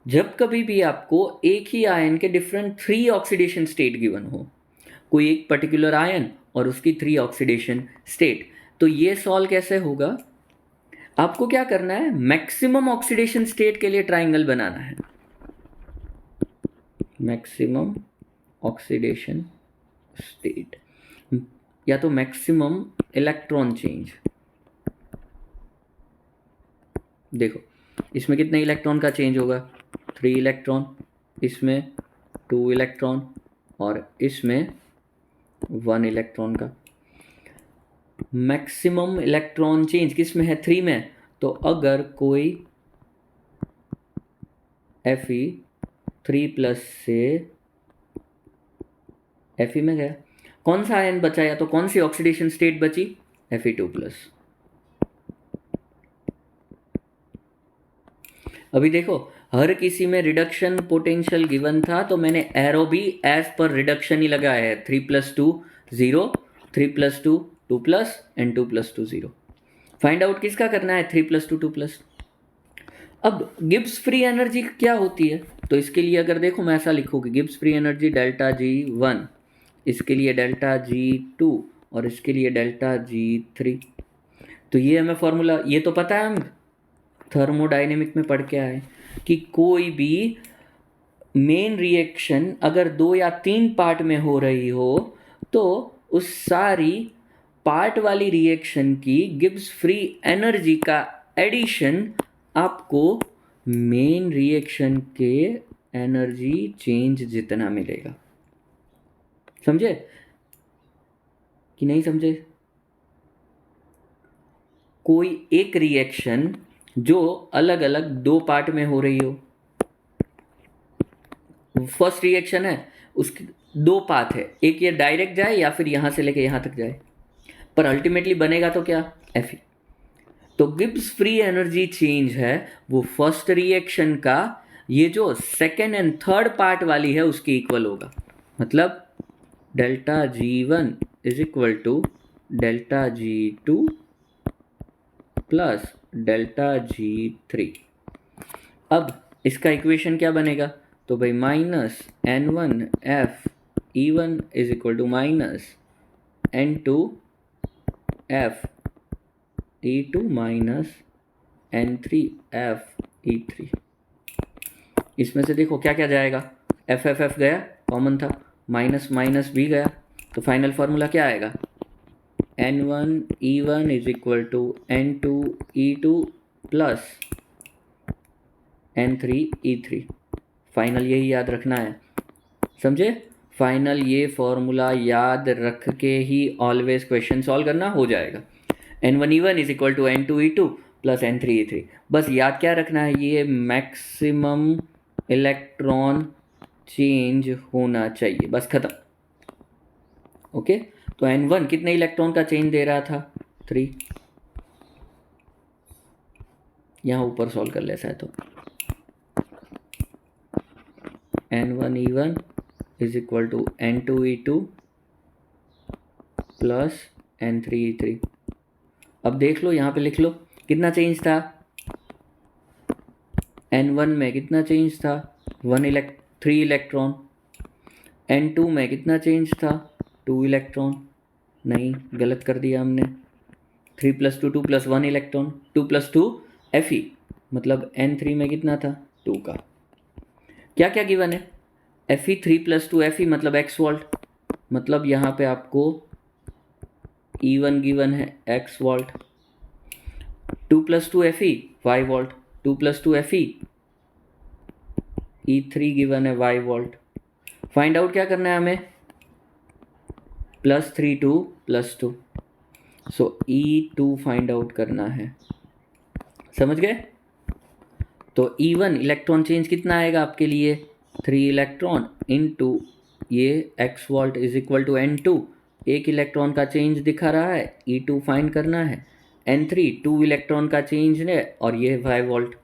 जब कभी भी आपको एक ही आयन के डिफरेंट 3 ऑक्सीडेशन स्टेट गिवन हो, कोई एक पर्टिकुलर आयन और उसकी 3 ऑक्सीडेशन स्टेट, तो ये सॉल्व कैसे होगा? आपको क्या करना है? मैक्सिमम ऑक्सीडेशन स्टेट के लिए ट्राइंगल बनाना है। मैक्सिमम ऑक्सीडेशन स्टेट या तो मैक्सिमम इलेक्ट्रॉन चेंज। देखो इसमें कितने इलेक्ट्रॉन का चेंज होगा? 3 इलेक्ट्रॉन, इसमें 2 इलेक्ट्रॉन और इसमें 1 इलेक्ट्रॉन का। मैक्सिमम इलेक्ट्रॉन चेंज किस में है? 3 में। तो अगर कोई Fe3+ से Fe में गया, कौन सा आयन बचा या तो कौन सी ऑक्सीडेशन स्टेट बची? Fe2+। अभी देखो हर किसी में रिडक्शन पोटेंशियल गिवन था, तो मैंने एरो भी एज पर रिडक्शन ही लगाया है। 3+2 0, 3+2 2+ एंड 2+2 0। फाइंड आउट किसका करना है? 3+2 2+। अब गिब्स फ्री एनर्जी क्या होती है? तो इसके लिए अगर देखो मैं ऐसा लिखूँ कि Gibbs free energy delta G1, इसके लिए डेल्टा G2 और इसके लिए डेल्टा G3। तो ये हमें फॉर्मूला, ये तो पता है, हम थर्मोडाइनेमिक में पढ़ के आए कि कोई भी मेन रिएक्शन अगर 2 या 3 पार्ट में हो रही हो तो उस सारी पार्ट वाली रिएक्शन की गिब्स फ्री एनर्जी का एडिशन आपको मेन रिएक्शन के एनर्जी चेंज जितना मिलेगा। समझे कि नहीं समझे? कोई एक रिएक्शन जो अलग अलग 2 पार्ट में हो रही हो, फर्स्ट रिएक्शन है उसके 2 पाथ है, एक ये डायरेक्ट जाए या फिर यहां से लेके यहां तक जाए, पर अल्टीमेटली बनेगा तो क्या, Fe। तो गिब्स फ्री एनर्जी चेंज है वो फर्स्ट रिएक्शन का ये जो सेकेंड एंड थर्ड पार्ट वाली है उसके इक्वल होगा। मतलब delta G1 is equal to delta G2 plus delta G3। अब इसका इक्वेशन क्या बनेगा, तो भाई minus N1 F E1 is equal to minus N2 F E2 minus N3 F E3। इसमें से देखो क्या क्या जाएगा, F गया, कॉमन था, माइनस माइनस भी गया, तो फाइनल फार्मूला क्या आएगा, N1 E1 is equal to N2 E2 plus N3 E3। Final यही याद रखना है, समझे? फाइनल ये फॉर्मूला याद रख के ही ऑलवेज क्वेश्चन सॉल्व करना हो जाएगा। N1 E1 is equal to N2 E2 plus N3 E3। बस याद क्या रखना है, ये मैक्सिमम इलेक्ट्रॉन चेंज होना चाहिए, बस खत्म। ओके, तो N1 कितने इलेक्ट्रॉन का चेंज दे रहा था, 3। यहाँ ऊपर सॉल्व कर ले ऐसा तो N1 E1 is equal to N2 E2 plus N3 E3। अब देख लो, यहाँ पे लिख लो कितना चेंज था, N1 में कितना चेंज था, 3 इलेक्ट्रॉन। N2 में कितना चेंज था, 2 इलेक्ट्रॉन। नहीं, गलत कर दिया हमने, 3 + 2 2 + 1 इलेक्ट्रॉन, 2 + 2 Fe, मतलब N3 में कितना था, 2 का। क्या क्या गिवन है, Fe 3 + 2 Fe मतलब x वोल्ट, मतलब यहाँ पे आपको E1 गिवन है x volt, 2 + 2 Fe y volt, 2 + 2 Fe E3 given है y वोल्ट। फाइंड आउट क्या करना है हमें, +3 2 + 2, सो E2 फाइंड आउट करना है। समझ गए? तो E1 इलेक्ट्रॉन चेंज कितना आएगा आपके लिए, 3 इलेक्ट्रॉन इनटू ये x volt is equal to N2, एक इलेक्ट्रॉन का चेंज दिखा रहा है, E2 फाइंड करना है, N3 2 इलेक्ट्रॉन का चेंज है और ये 5 वोल्ट।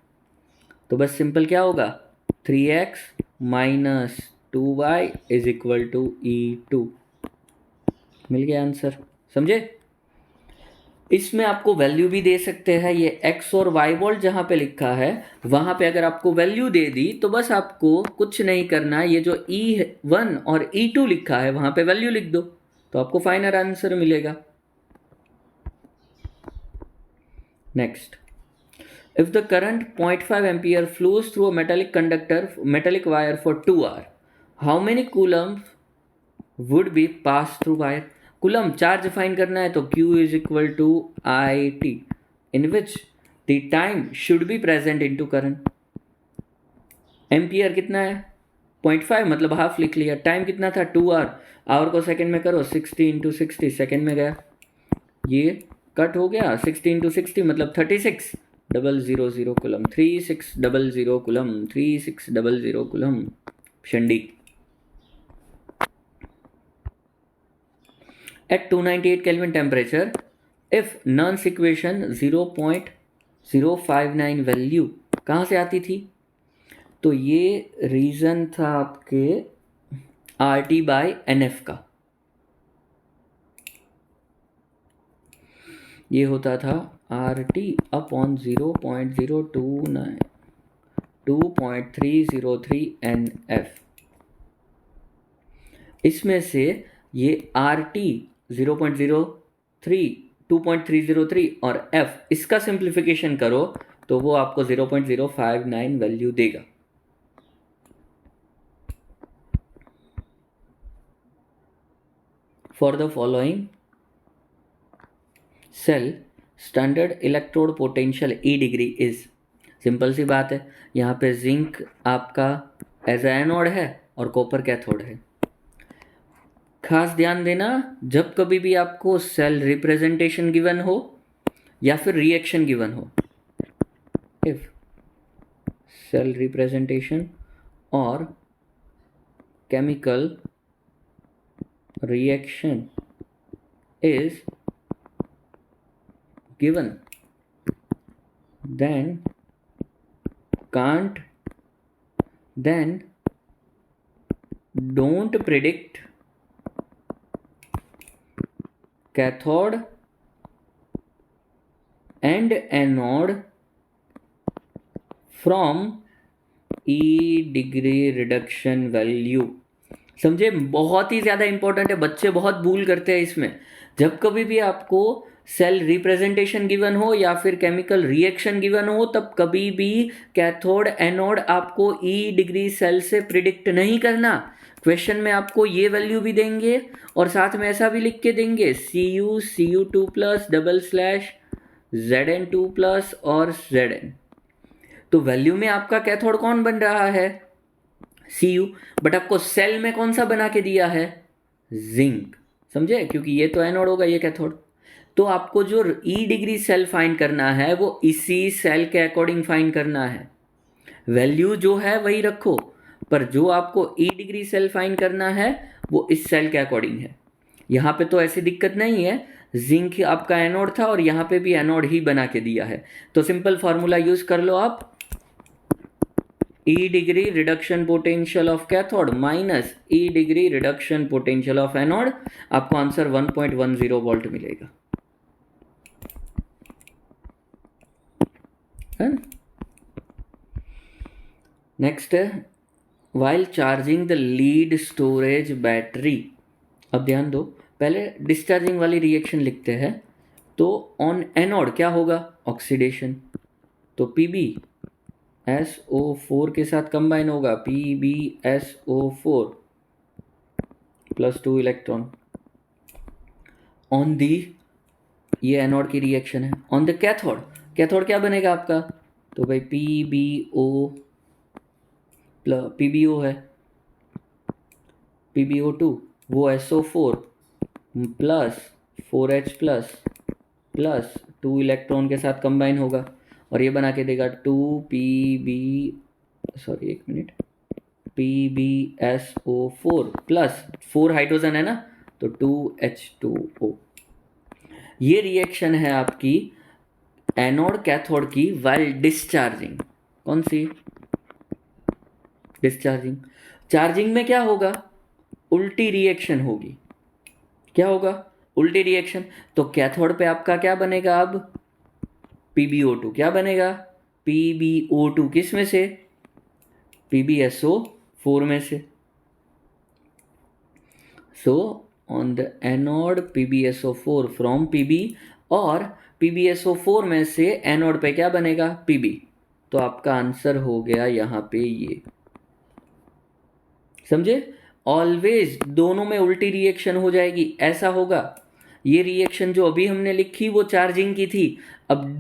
तो बस सिंपल क्या होगा, 3x minus 2y is equal to E2। मिल गया आंसर, समझे? इसमें आपको वैल्यू भी दे सकते हैं, ये x और y वोल्ट जहां पे लिखा है वहां पे अगर आपको वैल्यू दे दी तो बस आपको कुछ नहीं करना, ये जो E1 और E2 लिखा है वहां पे वैल्यू लिख दो तो आपको फाइनल आंसर मिलेगा। Next, if the current 0.5 ampere flows through a metallic wire for 2 hour, how many coulomb would be pass through wire. Coulomb charge find करना है तो Q is equal to IT in which the time should be present into current. Ampere कितना है, 0.5 मतलब half लिख लिया, time कितना था 2 आवर, आवर को सेकंड में करो, 60 × 60 सेकंड में गया, ये कट हो गया, 60 × 60 मतलब 36,000 कूलम, 3600 कूलम, 3600 कूलम। शंडी। At 298 Kelvin temperature, if Nernst equation 0.059 value कहाँ से आती थी, तो ये रीजन था आपके RT/NF का, ये होता था RT/0.029 2.303 NF। इसमें से ये RT 0.03 2.303 और F इसका सिंप्लीफिकेशन करो तो वो आपको 0.059 वैल्यू देगा। For the following cell standard electrode potential E degree is, simple सी बात है, यहाँ पे जिंक आपका एज एनोड है और कॉपर कैथोड है। खास ध्यान देना, जब कभी भी आपको सेल रिप्रेजेंटेशन गिवन हो या फिर रिएक्शन गिवन हो, इफ सेल रिप्रेजेंटेशन और chemical reaction is given, then don't predict cathode and anode from E degree reduction value. समझे, बहुत ही ज़्यादा इंपॉर्टेंट है, बच्चे बहुत भूल करते हैं इसमें। जब कभी भी आपको सेल रिप्रेजेंटेशन गिवन हो या फिर केमिकल रिएक्शन गिवन हो, तब कभी भी कैथोड एनोड आपको ई डिग्री सेल से प्रिडिक्ट नहीं करना। क्वेश्चन में आपको ये वैल्यू भी देंगे और साथ में ऐसा भी लिख के देंगे Cu2+ Zn2+ और Zn। तो वैल्यू में आपका कैथोड कौन बन रहा है? Cu, बट आपको सेल में कौन सा बना के दिया है? जिंक। समझे, क्योंकि ये तो एनोड होगा, ये कैथोड। तो आपको जो ई डिग्री सेल फाइंड करना है वो इसी सेल के अकॉर्डिंग फाइंड करना है। वैल्यू जो है वही रखो, पर जो आपको ई डिग्री सेल फाइंड करना है वो इस सेल के अकॉर्डिंग है। यहाँ पे तो ऐसी दिक्कत नहीं है, जिंक आपका एनोड था और यहाँ पे भी एनोड ही बना के दिया है। तो सिंपल फार्मूला यूज कर लो आप, E degree reduction potential of cathode minus E degree reduction potential of anode, आपको आंसर 1.10 वोल्ट मिलेगा। नेक्स्ट है while charging the lead storage battery. अब ध्यान दो, पहले डिस्चार्जिंग वाली रिएक्शन लिखते हैं। तो ऑन एनोड क्या होगा? ऑक्सीडेशन। तो PbSO4 के साथ कंबाइन होगा, PbSO4 +2 इलेक्ट्रॉन। ऑन दी, ये एनोड की रिएक्शन है। ऑन द कैथोड, कैथोड क्या बनेगा आपका? तो भाई PbO है, PbO2, वो SO4 +4H+ 2 इलेक्ट्रॉन के साथ कंबाइन होगा और ये बना के देगा 2PbSO4 +4 हाइड्रोजन है ना, तो 2H2O। ये रिएक्शन है आपकी एनोड कैथोड की वाइल डिस्चार्जिंग। कौन सी? डिस्चार्जिंग। चार्जिंग में क्या होगा? उल्टी रिएक्शन होगी। क्या होगा? उल्टी रिएक्शन। तो कैथोड पे आपका क्या बनेगा? अब PbO2 क्या बनेगा? PbO2 किस में से? PbSO4 में से। So on the anode PbSO4 from Pb, और PbSO4 में से एनोड पे क्या बनेगा? Pb। तो आपका आंसर हो गया यहाँ पे ये। समझे, ऑलवेज दोनों में उल्टी रिएक्शन हो जाएगी, ऐसा होगा। ये रिएक्शन जो अभी हमने लिखी वो चार्जिंग की थी, अब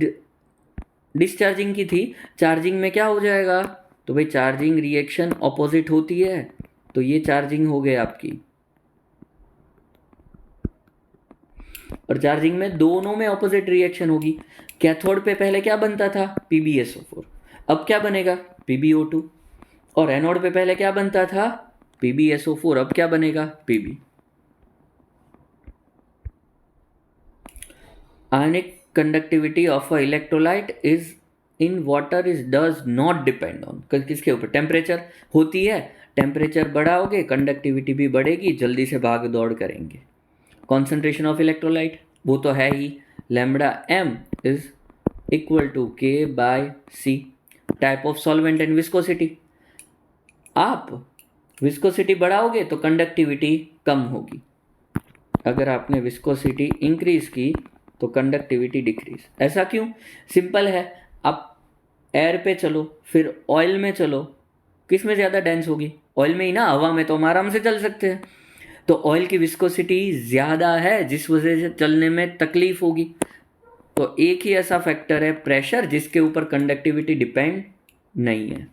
डिस्चार्जिंग की थी। चार्जिंग में क्या हो जाएगा? तो भाई चार्जिंग रिएक्शन ऑपोजिट होती है, तो ये चार्जिंग हो गई आपकी। और चार्जिंग में दोनों में ऑपोजिट रिएक्शन होगी। कैथोड पे पहले क्या बनता था? PbSO4, अब क्या बनेगा? PbO2। और एनोड पे पहले क्या बनता था? PbSO4, अब क्या बनेगा? Pb। Ionic conductivity of a electrolyte is in water is does not depend on, किसके ऊपर? टेम्परेचर होती है। टेम्परेचर बढ़ाओगे कंडक्टिविटी भी बढ़ेगी, जल्दी से भाग दौड़ करेंगे। कॉन्सेंट्रेशन ऑफ इलेक्ट्रोलाइट वो तो है ही, λm is equal to K/C। Type of solvent and viscosity. आप विस्कोसिटी बढ़ाओगे तो कंडक्टिविटी कम होगी, अगर आपने विस्कोसिटी इंक्रीज की तो कंडक्टिविटी डिक्रीज। ऐसा क्यों? सिंपल है, आप एयर पे चलो फिर ऑयल में चलो, किस में ज़्यादा डेंस होगी? ऑयल में ही ना, हवा में तो हम आराम से चल सकते हैं। तो ऑयल की विस्कोसिटी ज़्यादा है, जिस वजह से चलने में तकलीफ होगी। तो एक ही ऐसा फैक्टर है प्रेशर जिसके ऊपर कंडक्टिविटी डिपेंड नहीं है।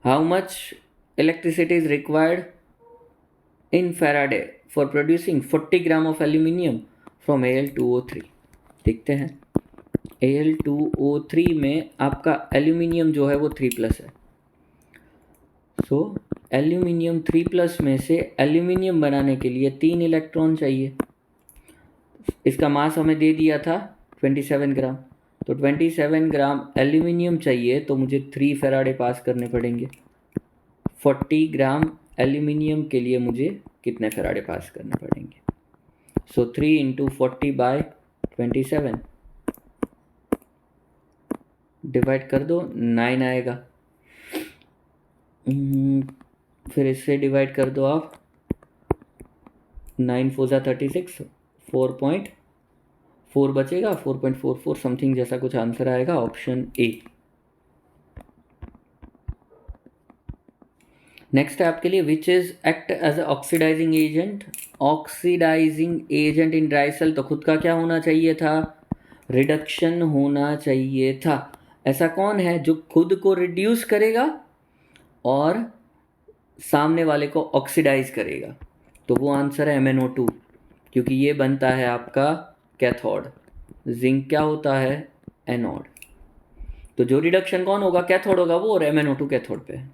How much electricity is required in Faraday for producing 40 gram of aluminium from Al2O3। देखते हैं, Al2O3 में आपका एल्यूमिनियम जो है वो 3+ है। सो एल्यूमिनियम 3+ में से एल्यूमिनियम बनाने के लिए 3 इलेक्ट्रॉन चाहिए। इसका मास हमें दे दिया था 27 ग्राम, तो 27 ग्राम एल्यूमिनियम चाहिए तो मुझे 3 फैराडे पास करने पड़ेंगे। 40 ग्राम एल्यूमिनियम के लिए मुझे कितने फैराडे पास करने पड़ेंगे? सो 3 × 40/27 डिवाइड कर दो, 9 आएगा। फिर इससे डिवाइड कर दो आप, 9 × 4 = 36, 4.4 बचेगा, 4.44 समथिंग जैसा कुछ आंसर आएगा, ऑप्शन ए। नेक्स्ट है आपके लिए, which is act as oxidising agent. Oxidising agent in dry cell, तो खुद का क्या होना चाहिए था? रिडक्शन होना चाहिए था। ऐसा कौन है जो खुद को रिड्यूस करेगा और सामने वाले को ऑक्सीडाइज करेगा? तो वो आंसर है MnO2, क्योंकि ये बनता है आपका कैथोड। जिंक क्या होता है? एनोड। तो जो रिडक्शन कौन होगा? कैथोड होगा वो, और MnO2 कैथोड पे है।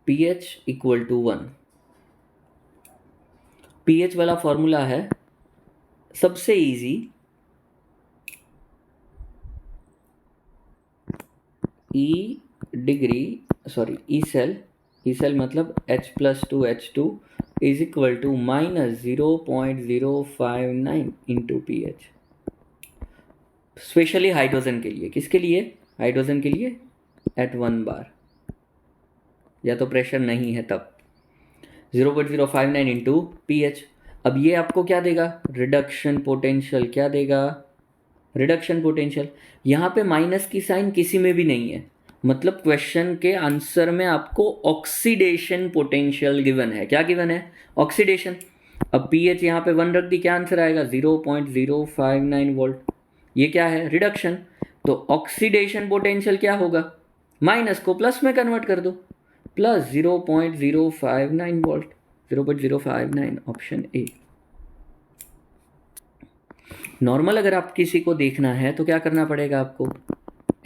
pH = 1। pH वाला फॉर्मूला है सबसे इजी, ई सेल मतलब H+2H2 = -0.059 × pH। स्पेशली हाइड्रोजन के लिए। किसके लिए? हाइड्रोजन के लिए at 1 बार, या तो प्रेशर नहीं है तब। 0.059 × pH। अब ये आपको क्या देगा? Reduction potential. क्या देगा? Reduction potential. यहाँ पे माइनस की साइन किसी में भी नहीं है, मतलब क्वेश्चन के आंसर में आपको ऑक्सीडेशन पोटेंशियल गिवन है। क्या गिवन है? ऑक्सीडेशन। अब pH यहाँ पे 1 रख दी, क्या आंसर आएगा? 0.059 वोल्ट। ये क्या है? रिडक्शन। तो ऑक्सीडेशन पोटेंशियल क्या होगा? माइनस को प्लस में कन्वर्ट कर दो, plus 0.059 volt, 0.059, option A. Normal अगर आप किसी को देखना है तो क्या करना पड़ेगा आपको?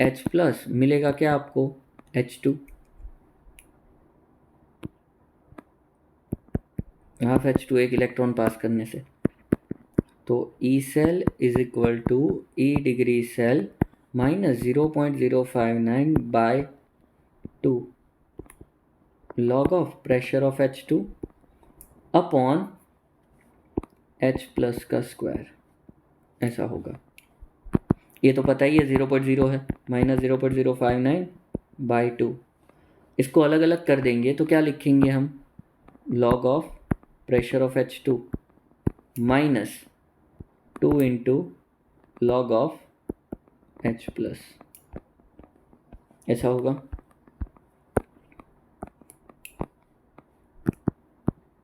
H+ मिलेगा क्या आपको? H2। हाफ H2 एक इलेक्ट्रॉन पास करने से। तो E cell = E degree cell minus 0.059/2 log of pressure of H2 upon H+ का स्क्वायर, ऐसा होगा। ये तो पता ही है 0.0 है, माइनस 0.059/2। इसको अलग अलग कर देंगे तो क्या लिखेंगे हम? log of pressure of H2 minus 2 × log of H+, ऐसा होगा।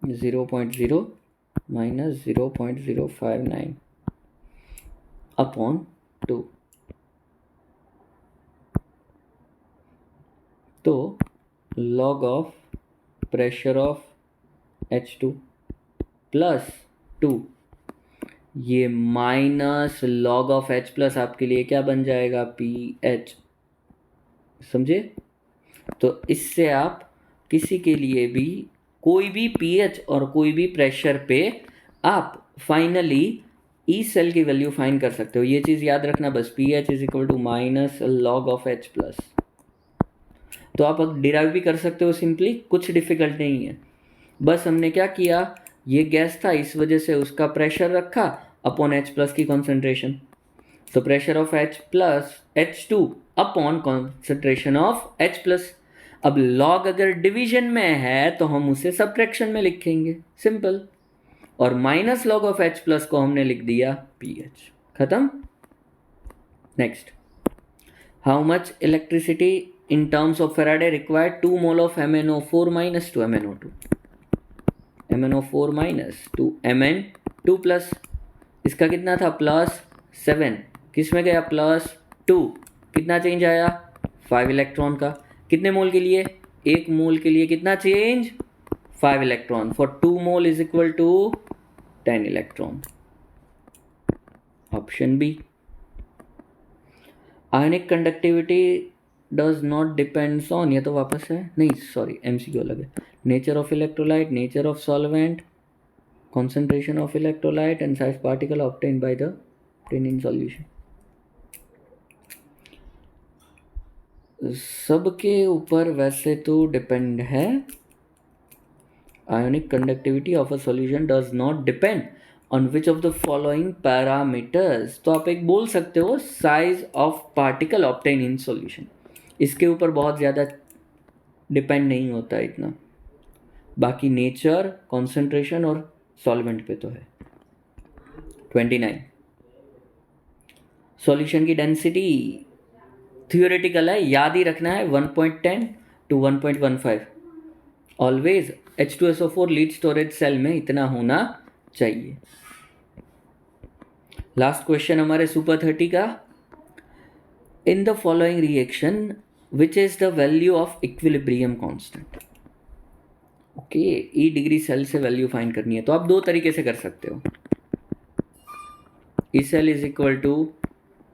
0.0 माइनस 0.059 अपॉन 2। तो log of pressure of H2 plus 2, ये माइनस log ऑफ H+ आपके लिए क्या बन जाएगा? pH। समझे? तो इससे आप किसी के लिए भी कोई भी pH और कोई भी प्रेशर पे आप फाइनली E सेल की वैल्यू फाइंड कर सकते हो। ये चीज़ याद रखना बस, pH = minus log of H+। तो आप अब डिराइव भी कर सकते हो सिंपली, कुछ डिफिकल्ट नहीं है। बस हमने क्या किया? ये गैस था, इस वजह से उसका प्रेशर रखा अपॉन H प्लस की कॉन्सेंट्रेशन। तो pressure of H plus H2 upon concentration of H plus. अब लॉग अगर डिवीजन में है तो हम उसे सब्ट्रैक्शन में लिखेंगे, सिंपल। और minus log of H plus को हमने लिख दिया pH। खत्म। Next, how much electricity in terms of Faraday required 2 mole of MnO4 minus to MnO2, MnO4 minus to Mn2 plus। इसका कितना था +7, किस में गया +2, कितना चेंज आया 5 इलेक्ट्रॉन का। कितने मोल के लिए, 1 मोल के लिए कितना change 5 electron. For 2 mole is equal to 10 electron. Option B. Ionic conductivity does not depends on, ये तो वापस है, नहीं सॉरी MCQ अलग है। Nature of electrolyte, nature of solvent, concentration of electrolyte and size particle obtained by the obtained in solution। सबके ऊपर वैसे तो डिपेंड है। Ionic conductivity of a solution does not depend on which of the following parameters. तो आप एक बोल सकते हो size of particle obtain in solution, इसके ऊपर बहुत ज़्यादा डिपेंड नहीं होता इतना, बाकी नेचर, कॉन्सेंट्रेशन और सॉल्वेंट पे तो है। 29, सॉल्यूशन की डेंसिटी थियोरेटिकल है, याद ही रखना है 1.10 to 1.15। Always H2SO4 lead storage cell में इतना होना चाहिए। लास्ट क्वेश्चन हमारे सुपर 30 का, in the following reaction which is the value of equilibrium constant. Okay, E degree cell से वैल्यू फाइंड करनी है तो आप दो तरीके से कर सकते हो। E cell is equal to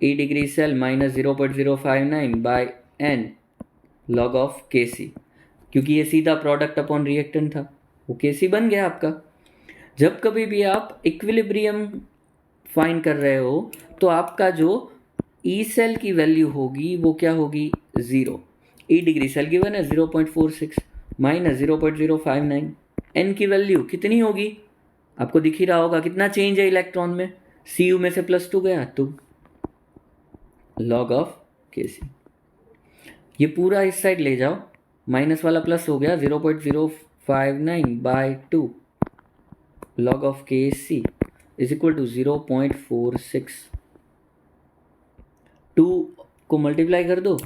E degree cell minus 0.059 by n log of Kc, क्योंकि ये सीधा प्रोडक्ट अपॉन रिएक्टेंट था, वो Kc बन गया आपका। जब कभी भी आप इक्विलिब्रियम फाइंड कर रहे हो तो आपका जो ई सेल की वैल्यू होगी वो क्या होगी 0। ई डिग्री सेल गिवन है 0.46 माइनस 0.059, n की वैल्यू कितनी होगी आपको दिख ही रहा होगा, कितना चेंज है इलेक्ट्रॉन में, Cu में से +2 गया तो लॉग ऑफ Kc। ये पूरा इस साइड ले जाओ, माइनस वाला प्लस हो गया 0.059 by 2 log of Kc is equal to 0.46। 2 को मल्टीप्लाई कर दो,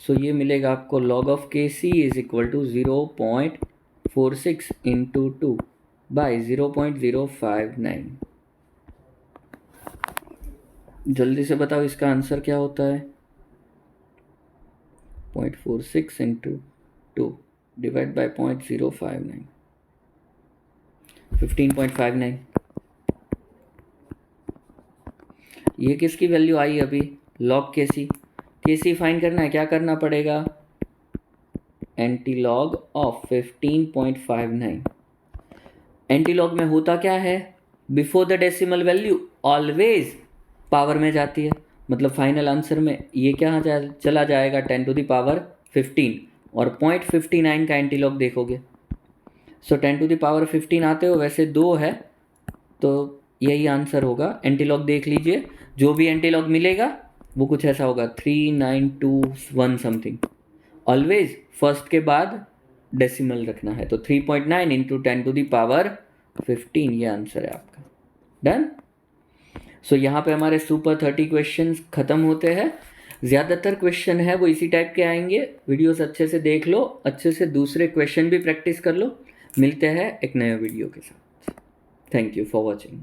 सो ये मिलेगा आपको log of Kc is equal to 0.46 into 2 by 0.059। जल्दी से बताओ इसका आंसर क्या होता है। 0.46 इंटू 2 डिवाइड बाई 0.059, 15.59। ये किसकी वैल्यू आई अभी, लॉग Kc फाइंड करना है, क्या करना पड़ेगा anti log of 15.59। Anti log में होता क्या है, before the decimal value always power में जाती है, मतलब फाइनल आंसर में ये क्या चला जाएगा 10 to the power 15 और 0.59 का एंटी लॉग देखोगे। सो 10 to the power 15 आते हो, वैसे 2 है तो यही आंसर होगा। एंटी लॉग देख लीजिए, जो भी एंटी लॉग मिलेगा वो कुछ ऐसा होगा 3921 समथिंग। ऑलवेज फर्स्ट के बाद डेसिमल रखना है, तो 3.9 इंटू 10 to the power 15 ये आंसर है आपका। डन। सो यहाँ पे हमारे सुपर 30 क्वेश्चंस खत्म होते हैं। ज़्यादातर क्वेश्चन है वो इसी टाइप के आएंगे, वीडियोस अच्छे से देख लो, अच्छे से दूसरे क्वेश्चन भी प्रैक्टिस कर लो। मिलते हैं एक नए वीडियो के साथ। Thank you for watching.